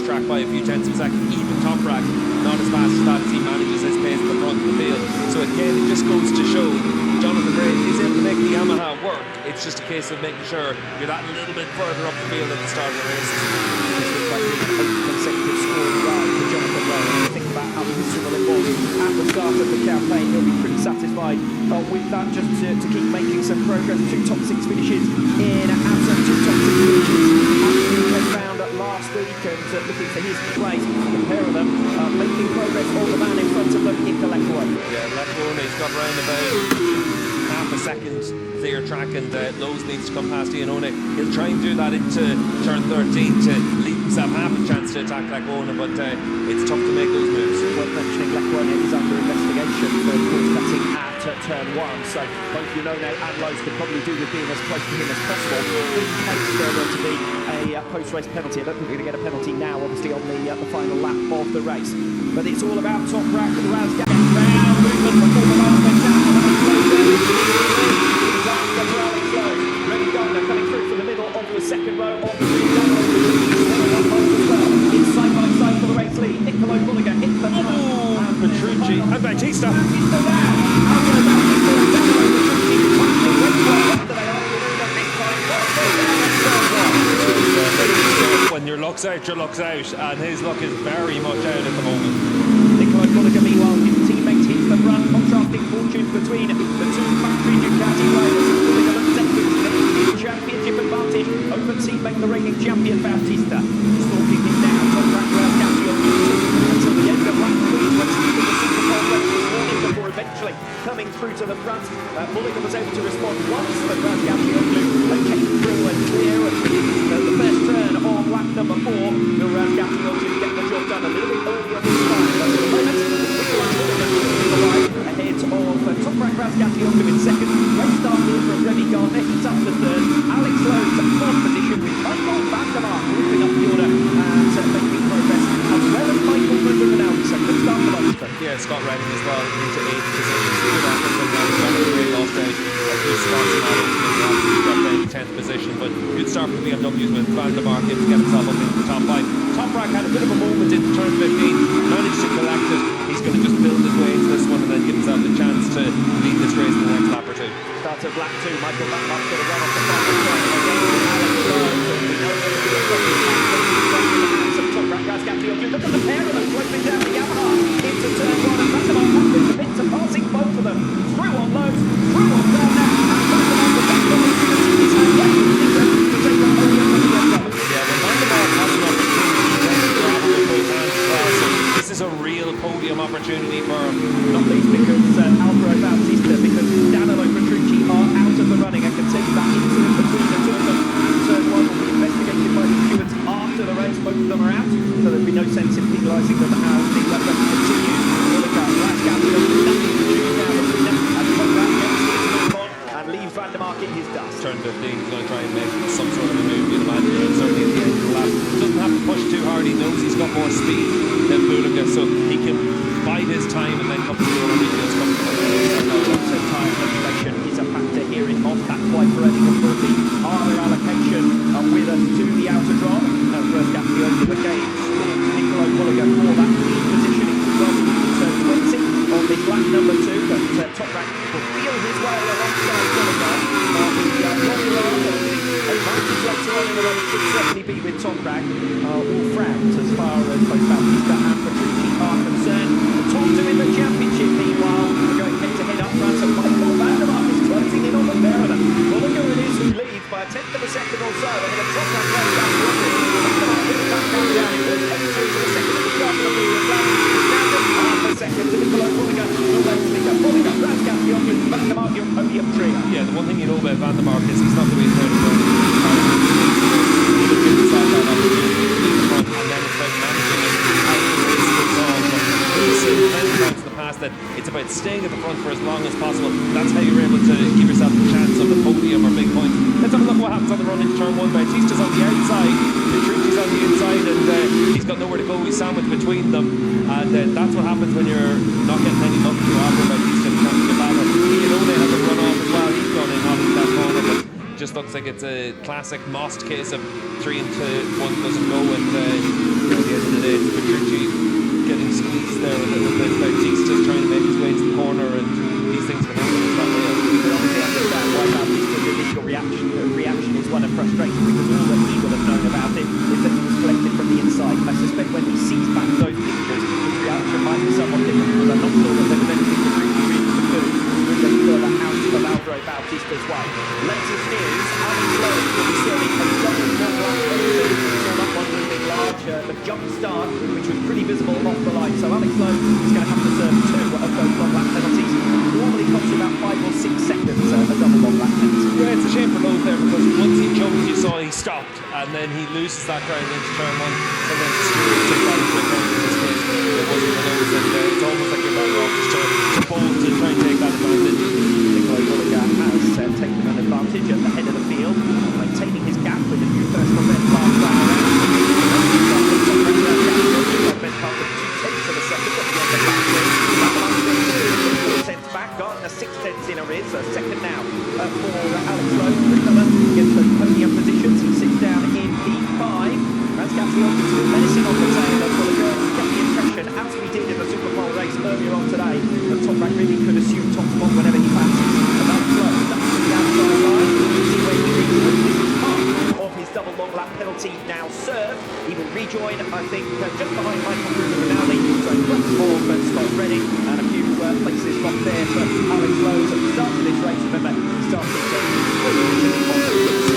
track by a few tenths of a second. Even Toprak, not as fast as that as he manages his pace at the front of the field. So again, it just goes to show Jonathan Brave is able to make the Yamaha work. It's just a case of making sure you're that little bit further up the field at the start of the race. This looks like an 8th consecutive score ride for Jonathan Brave. When you think about how miserable it was at the start of the campaign, he'll be pretty satisfied with that, just to keep making some progress. 2 top 6 finishes in Assen, 2 top 6 finishes at found last week, and looking for his place. The pair of them making progress on the man in front of them, Nicolo Bulega. Yeah, Leclerc, he's got round about half a second clear track, and Lowe's needs to come past Iannone. He'll try and do that into turn 13 to leave himself half a chance to attack Leclerc, but it's tough to make those moves. Worth mentioning, Leclerc is under investigation for course cutting at turn 1, so both Iannone and Lowe's could probably do with being as close to him as possible in case there were to be a post-race penalty. I don't think we're going to get a penalty now, obviously, on the final lap of the race. But it's all about Toprak Razgatlıoğlu. Round movement before the last went down. Coming through from the middle of the second row of the it's side by side for the race lead. Nicolo Bulega hits the and Petrucci and Bautista. When your luck's out, your luck's out, and his luck is very much out at the moment. Nicolo Bulega, meanwhile, his teammates hit the front, contrasting fortunes between the 2 factory Ducati riders. Bulega looks set with championship advantage over teammate the reigning champion Bautista. Stalking him now, Toprak Razgatlıoğlu until the end of lap 3, when Stephen the Superpole race was warning before eventually coming through to the front. Bulega was able to respond once, but Razgatlıoğlu came through and clear at the first turn on lap number 4. Will Razgatlıoğlu get the job done a little bit earlier this time? But at the moment, Nicolo Bulega ahead of Toprak Razgatlıoğlu in second. Great start here from Remy Gardner. He's up to third. Alex Lowe's in fourth position with Michael van der Mark moving up the order and making progress, as well as Michael Rinaldi. So good start for London. Yeah, Scott Redding as well into 8th position. Good effort from Jonathan Brave lost out a few spots in that ultimate lap, so he dropped down to 10th position, but good start for BMWs with van der Mark able to get himself up into the top 5. Toprak had a bit of a moment in turn 15, managed to collect it. He's going to just build his way into this one and then give himself the chance to lead this race in the next lap or 2. Start of lap 2, Michael van der Mark's going to run off the final turn against Alex Lowe. We know there's going to be a problem in the hands of Toprak Razgatlıoğlu. Look at the pair of them closing down the Yamaha into turn 1, and van der Mark has been commit to passing both of them. Through on Lowe's, through on Gardner, and van der Mark with that opportunity he's had yet to take that over from the end of it. Yeah, when van der Mark has an opportunity, he tends to grab it with both hands as well, so this is a real podium opportunity for him. Not least because Alvaro Bautista, because Danilo Petrucci are out of the running. I can tell you that incident between the 2 of them in turn 1 will be investigated by the stewards after the race. Both of them are out, so there'll be no sense in penalising them as the race continues. Razgatlıoğlu nothing to choose now between them, and Toprak gets his move on and leaves van der Mark in his dust. Turn 15, he's going to try and make some sort of a move, you'd imagine, certainly at the end of the lap. Doesn't have to push too hard, he knows he's got more speed than Bulega, so he can bide his time and then come through when he feels comfortable. So time regulation is a factor here in off that quite running of the harder allocation with us to the Autodrom. Razgatlıoğlu again stalks Nicolo Bulega for that lead positioning from turn 20 on this lap number 2, but Toprak will feel his way alongside Bulega. Advantage later on in the race should certainly be with Toprak. All friends as far as both Bautista and Petrucci are concerned. The top 2 in the championship, meanwhile, are going head-to-head up front, and Michael van der Mark is closing in on the pair of them. Bulega it is who leads by a tenth of a second or so ahead of Toprak Razgatlıoğlu. Van der Mark gets back down. It was entering to the second of the start of the lap. It's now just half a second to Nicolo Bulega. Bulega, Razgatlıoğlu, van der Mark, your podium trio. Yeah, the one thing you know about van der Mark is he's not the way through the that it's about staying at the front for as long as possible. That's how you're able to give yourself a chance of the podium or big points. Let's have a look what happens on the run into turn 1. Bautista's on the outside, Petrucci's on the inside, and he's got nowhere to go. He's sandwiched between them, and that's what happens when you're not getting any luck. You're after Bautista trying to get back. Iannone has a run off as well. He's gone in off that corner, but just looks like it's a classic Most case of 3 into 1 doesn't go, and the end the jump start, which was pretty visible off the line. So Alex Lowe is going to have to serve 2 of those long lap penalties. Normally costs about 5 or 6 seconds, a double long lap penalty. Yeah, it's a shame for Lowe there, because once he jumped, you saw he stopped, and then he loses that ground into turn 1. So then Stewart's take that into account in this case. It wasn't the Lowe's, and it's almost like you're better off just to bolt to try and take that advantage. Nicolo Bulega has taken an advantage at the head of the field, maintaining his gap with a new personal best last lap around. Best part of 2/10 of a second at the end of lap 3. 4 tenths back, Gardner 6 tenths in arrears, so second now for Alex Lowe. Rickman gets those podium positions, he sits down in P5. Razgatlıoğlu still menacing on the tail of Bulega. Get the impression, as we did in the Super Bowl race earlier on today, that Toprak really could assume top spot whenever he fancies. And Alex Lowe ducks to the outside line. See where he reaches. This is half of his double long lap penalty now served. He will rejoin, I think, just behind Michael Rinaldi. So lots of Scott Redding and a few places locked there for Alex Lowe at the start of this race. Remember, he started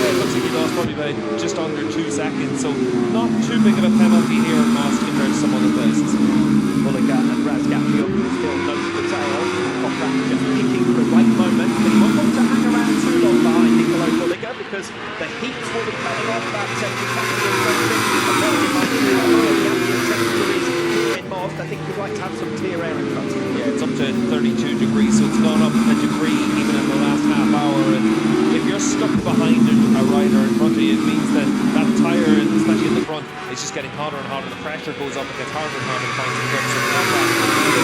it looks like he lost probably by just under 2 seconds, so not too big of a penalty here at Most compared to some other places. Bulega and Razgatlıoğlu still nose to tail. Toprak just picking the right moment, but he won't want to hang around too long behind Nicolo Bulega, because the heats will be coming off that Ducati racing. And while you might be the ambient temperature is here in Most, I think you'd like to have some clear air in front of you. Yeah, it's up to 32 degrees, so it's gone up a degree even in the last half hour. And if you're stuck behind a rider in front of you, it means that that tyre, especially in the front, is just getting hotter and hotter. The pressure goes up, it gets harder and harder to find some grip. So Toprak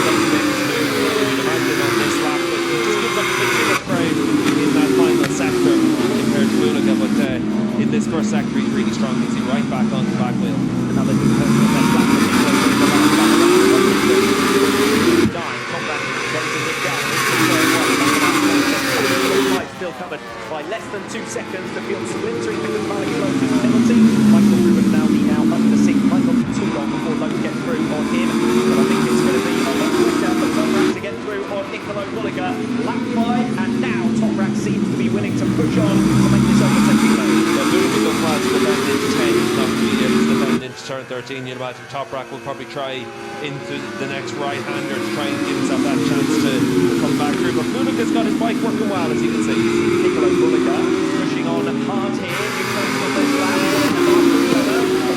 doesn't make this move, you'd imagine, on this lap, but he just gives up a bit too much crowd in that final sector compared to Bulega. But in this first sector, he's really strong. He's right back on the back wheel. Another new personal best lap for Nicolo Bulega. Toprak closing it down. Still covered by less than 2 seconds. The field splintering because of Alex Lowe's penalty. Michael Rinaldi now up the sixth. Might not be too long before Lowe gets through on him, but I think it's going to be a lot quicker for Toprak to get through on Nicolo Bulega. Lap 5, and now Toprak seems to be willing to push on to make this overtaking move. Yeah, Bulega goes past the bend into 10, not to be able to defend into turn 13. You'd imagine Toprak will probably try into the next right-hander to try and give himself that chance to come back through. But Bulega's got his bike working well, as you can see. Nicolo Bulega pushing on hard here. New personal best lap.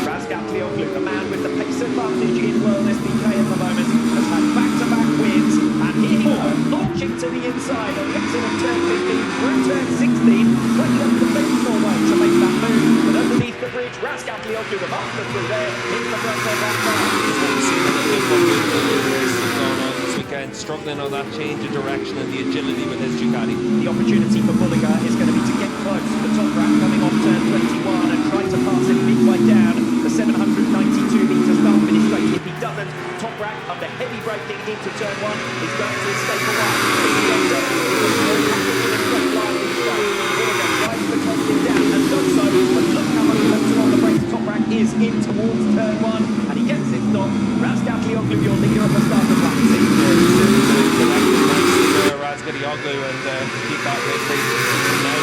Razgatlıoğlu, the man with the pace advantage in WorldSBK at the moment, has had back-to-back wins. And here he goes, launching to the inside of exit of turn 15 through turn 16. 20 up the conventional way to make that move. But underneath the bridge, Razgatlıoğlu the master through there. Into the front of that car. Struggling on that change of direction and the agility with his Ducati. The opportunity for Bulega is going to be to get close to the Toprak coming off turn 21 and try to pass him midway down the 792-metre start finish straight. If he doesn't, Toprak, under heavy braking into turn 1, is going to escape away. Bulega tries to close him down and does so, but look how much closer on the brakes Toprak is in towards turn 1, and he gets it stopped. Razgatlıoğlu, your leader at the start of lap 6. Razgatlıoğlu and keep that race pace. Now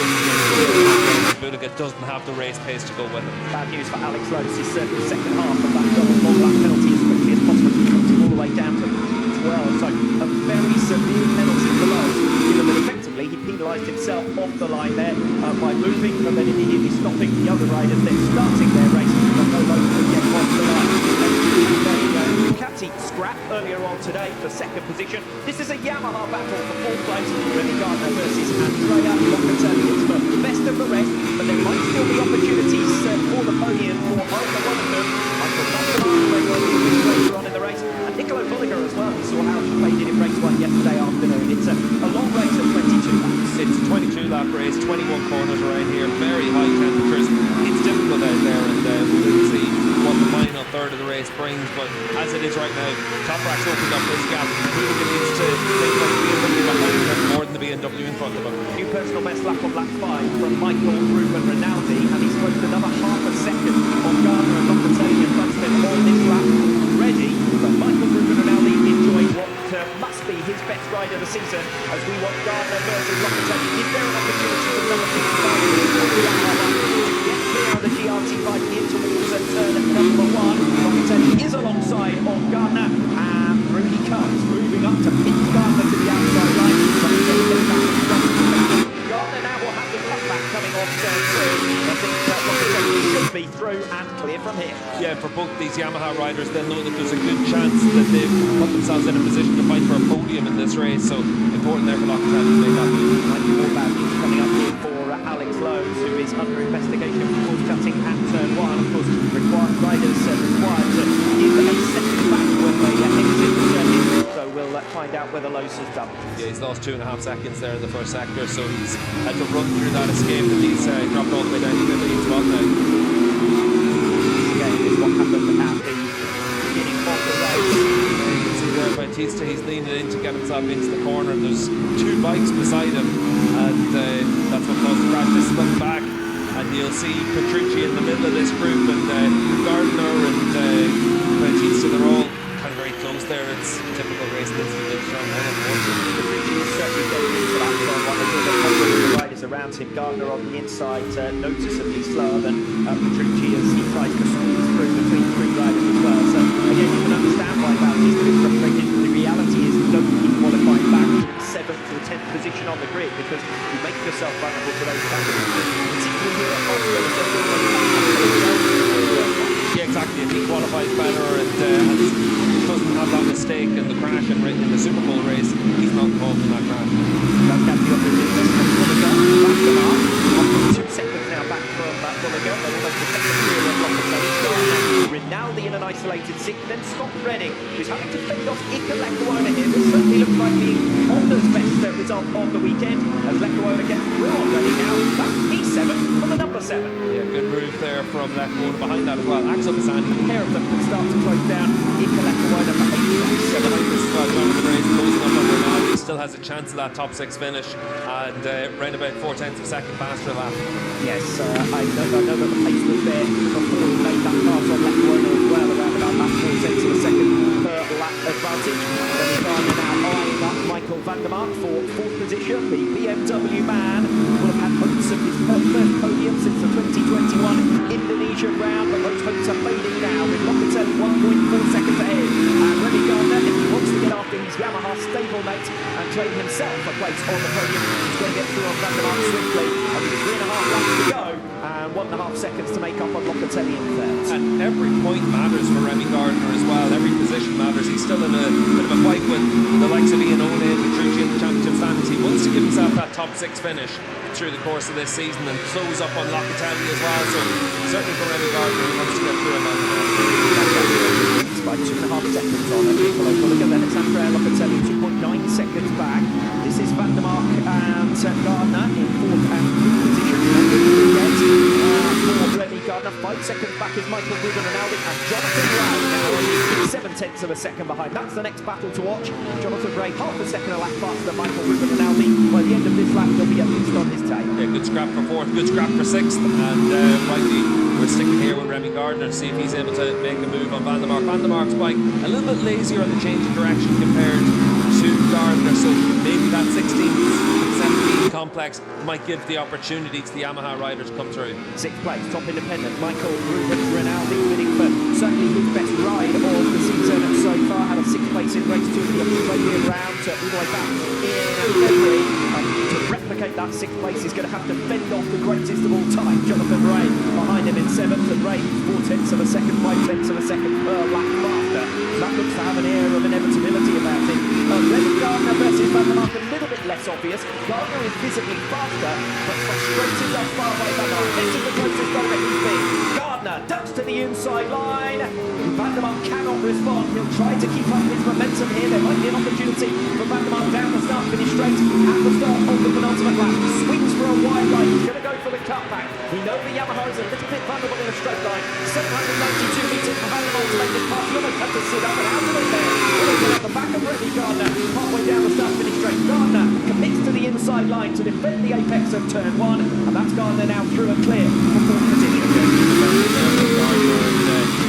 Bulega doesn't have the race pace to go with him. Bad news for Alex Lowe. He's served the second half of that double long lap penalty as quickly as possible. He comes all the way down to 12. So a very severe penalty for Lowe, given that effectively he penalised himself off the line there by moving and then immediately stopping the other riders then starting their race before Lowe could get off the line. Ducati scrap earlier on today for second position. This is a Yamaha battle for fourth place. Remy Gardner versus Andrea Locatelli. It's for the best of the rest, but there might still be opportunities for the podium for either one of them. Michael later on in the race, and Nicolo Bulega as well. We saw how he played in race 1 yesterday afternoon. It's a long race of 22 laps. It's a 22-lap race, 21 corners around here, very high temperatures. It's difficult out there, and we'll see what the final third of the race brings. But as it is right now, Toprak's opened up his gap. Bulega needs to think about the BMW behind him more than the BMW in front of him. New personal best lap on lap 5 from Michael Rinaldi, and he's closed another half a second on Gardner and Locatelli in front of him on this lap. Ready for Michael Rinaldi enjoying what must be his best ride of the season as we watch Gardner versus Locatelli. Is there an opportunity for number 55 to get clear of the GRT bike in towards turn number 1? riders, they'll know that there's a good chance that they've put themselves in a position to fight for a podium in this race. So important there for Locatelli to make that move. More bad news coming up here for Alex Lowe, who is under investigation for course cutting at turn 1. Of course, riders required to give a second back when they exit the circuit. So we'll find out whether Lowe's has done. Yeah, he's lost 2.5 seconds there in the first sector, so he's had to run through that escape, and he's dropped all the way down to the 15th spot now. This is what happened at the beginning of the race. You can see there Bautista, he's leaning in to get himself into the corner. There's 2 bikes beside him, and that's what caused the crash. This is looking back, and you'll see Petrucci in the middle of this group, and Gardner and Bautista, they're all kind of very close there. It's typical race incident in turn 1, unfortunately. Petrucci is certainly getting into that turn 1. The riders around him, Gardner on the inside, noticeably slower than Petrucci as he tries to squeeze through between 3 riders as well. So again, you can understand why Bautista is frustrated. The reality is you don't keep qualifying back to the 7th to the 10th position on the grid, because you make yourself vulnerable to those factors. Particularly here at Austria, yeah, exactly. If he qualifies better and doesn't have that mistake in the crash in the Super Bowl race, he's not involved in that crash. That's the opposite. After 2 seconds now back from Bulega, they're almost a second clear of Locatelli. Rinaldi in an isolated 6th, then Scott Redding, who's having to fend off Ika Lekuona here. This certainly looks like the Honda's best result of the weekend, as Lekuona gets through on Redding now. That's P7 for the number 7. Yeah, good move there from Lekuona behind that as well. Axel Bassani. A pair of them can start to close down. Ika Lekuona for 8. 7 this is well done in the race, closing up on Ronaldo. He still has a chance of that top 6 finish, and round about 4/10 of a second faster lap. Yes, I know that the pace was there before he made that pass on Lekuona as well, around about that 4/10 of a second per lap advantage. Remy Gardner now eyeing up Michael van der Mark for 4th position. The BMW man will have had hopes of his first podium since the 2021 Indonesia round, but those hopes are fading now with Locatelli 1.4 seconds ahead. And Remy Gardner, if he wants to get after his Yamaha stablemate and claim himself a place on the podium, he's going to get through on van der Mark swiftly. I think 3.5 laps to go and 1.5 seconds to make up on Locatelli in 3rd. And every point matters for Remy Gardner as well. Every position matters. He's still in a bit of a fight with the likes of Ian Ole and Petrucci in the championship standings. He wants to give himself that top 6 finish through the course of this season and close up on Locatelli as well. So certainly for Remy Gardner, he wants to get through him on the by 2.5 seconds on Nicolo Bulega. Then it's Andrea Locatelli 2.9 seconds back. This is Van der Mark and Gardner in 4th and 5th position. For Remy Gardner, 5 seconds back is Michael Rinaldi and Jonathan Ray now only 7/10 of a second behind. That's the next battle to watch. Jonathan Ray half a second a lap faster than Michael Rinaldi. By the end of this lap, he'll be at least on his tail. Yeah, good scrap for 4th, good scrap for 6th, and rightly we're sticking here with Remy Gardner to see if he's able to make a move on Van der Mark. Van der Mark's bike a little bit lazier on the change of direction compared to Gardner, so maybe that 16-17 complex might give the opportunity to the Yamaha riders come through. 6th place, top independent, Michael Rinaldi winning for certainly his best ride of the season so far. Had a 6th place in race 2 of the Australian round all the way back in February. To replicate that 6th place, he's going to have to fend off the greatest of all time, Jonathan Ray, behind him in 7th, and Ray 4/10 of a second, 5/10 of a second per lap faster. That looks to have an air of inevitability about it. Remy Gardner versus Van der Mark, a little bit less obvious. Gardner is visibly faster, but frustrated thus far by Van der Mark. This is the closest goal that he's been. Gardner ducks to the inside line. Van der Mark cannot respond. He'll try to keep up his momentum here. There might be an opportunity for Van der Mark down the start, finish straight at the start of the penultimate lap. Swings for a wide line. He's going to go for the cutback. We know the Yamaha is a little bit vulnerable in a straight line. 792 metres for Van der Mark to make this pass. You'll have to sit up and out of it there. We're at the back of Remy Gardner, halfway down the start, finish straight. Gardner commits to the inside line to defend the apex of turn 1, and that's Gardner now through and clear for 4th position.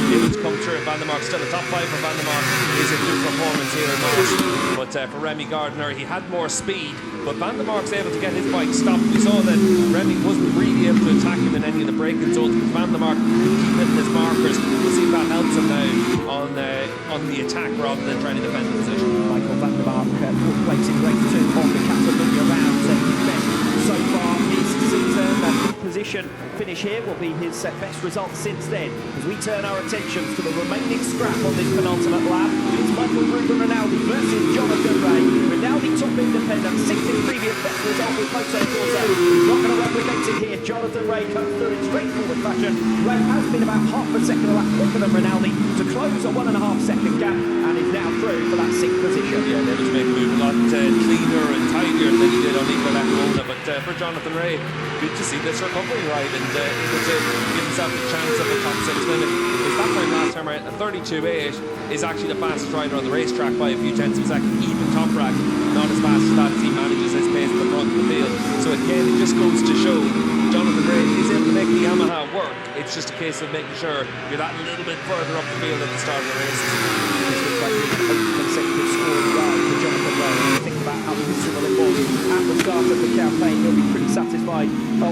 Able to come through. Van der Mark still a top 5 for Van der Mark is a good performance here in March, but for Remy Gardner he had more speed, but Van der Mark's able to get his bike stopped. We saw that Remy wasn't really able to attack him in any of the braking zones, but Van der Mark keep hitting his markers. We'll see if that helps him now on the attack rather than trying to defend the position. Michael Van der Mark 4th place in race 2 on the Catalunya round, his best so far this season. Position position finish here will be his best result since then. As we turn our attentions to the remaining scrap on this penultimate lap, it's Michael Ruben Rinaldi versus Jonathan Rea. Rinaldi top independent, 16th previous best result with Moto Corsa. He's not going to replicate it here. Jonathan Rea comes through in straightforward fashion. Rea has been about half a second a lap quicker than Rinaldi to close a 1.5 second gap and is now through for that 6th position. Yeah, they just make the move a lot cleaner and tidier than he did on Nicolo Bulega. But for Jonathan Rea, good to see this recovery ride and able to give himself a chance of a top 6 win. Because that time last time around, a 32.8 is actually the fastest rider on the racetrack by a few tenths of a second. Even Toprak, not as fast as that as he manages his pace at the front of the field. So again, it just goes to show Jonathan Rea is able to make the Yamaha work. It's just a case of making sure you're that little bit further up the field at the start of the race. This looks like an 8th consecutive scoring ride for Jonathan Rea. When you think about how miserable it was at the start of the campaign, he'll be pretty satisfied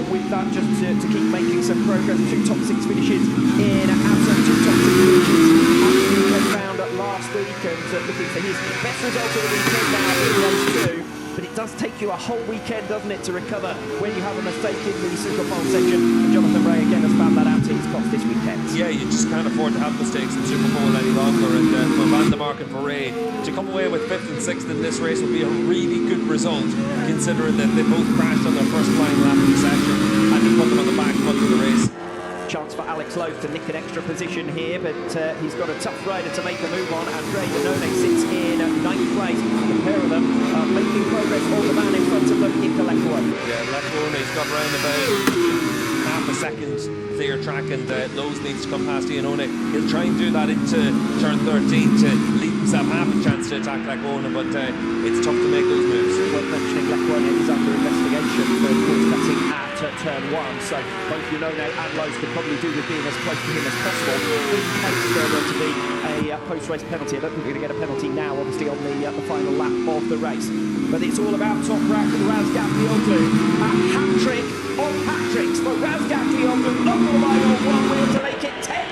with that, just to keep making some progress. 2 top 6 finishes in Assen, 2 top 6 finishes at the weekend round last week, and looking for his best result of the weekend now in race 2. But it does take you a whole weekend, doesn't it, to recover when you have a mistake in the superpole section. And Jonathan Rea again has found that out to his cost this weekend. Yeah, you just can't afford to have mistakes in superpole any longer. And for Van der Mark and for Rea to come away with 5th and 6th in this race would be a really good result, considering that they both crashed on their first flying lap of the session and to put them on the back foot of the race. Chance for Alex Lowe to nick an extra position here, but he's got a tough rider to make a move on. Andrea Iannone sits in 9th place. The pair of them are making progress. All the man in front of them, Nicolo Bulega. Yeah, Leclerc's got round about half a second clear track, and Lowe's needs to come past Iannone. He'll try and do that into turn 13 to leave himself half a chance to attack Leclerc, but it's tough to make those moves. Worth mentioning, Leclerc is under investigation for course cutting at turn 1, so both Iannone and Lowe's could probably do with being as close to him as possible in case there were to be a post-race penalty. I don't think we're going to get a penalty now, obviously, on the final lap of the race. But it's all about Toprak Razgatlıoğlu. A hat-trick on hat-tricks for Razgatlıoğlu over the line on one wheel to make it 10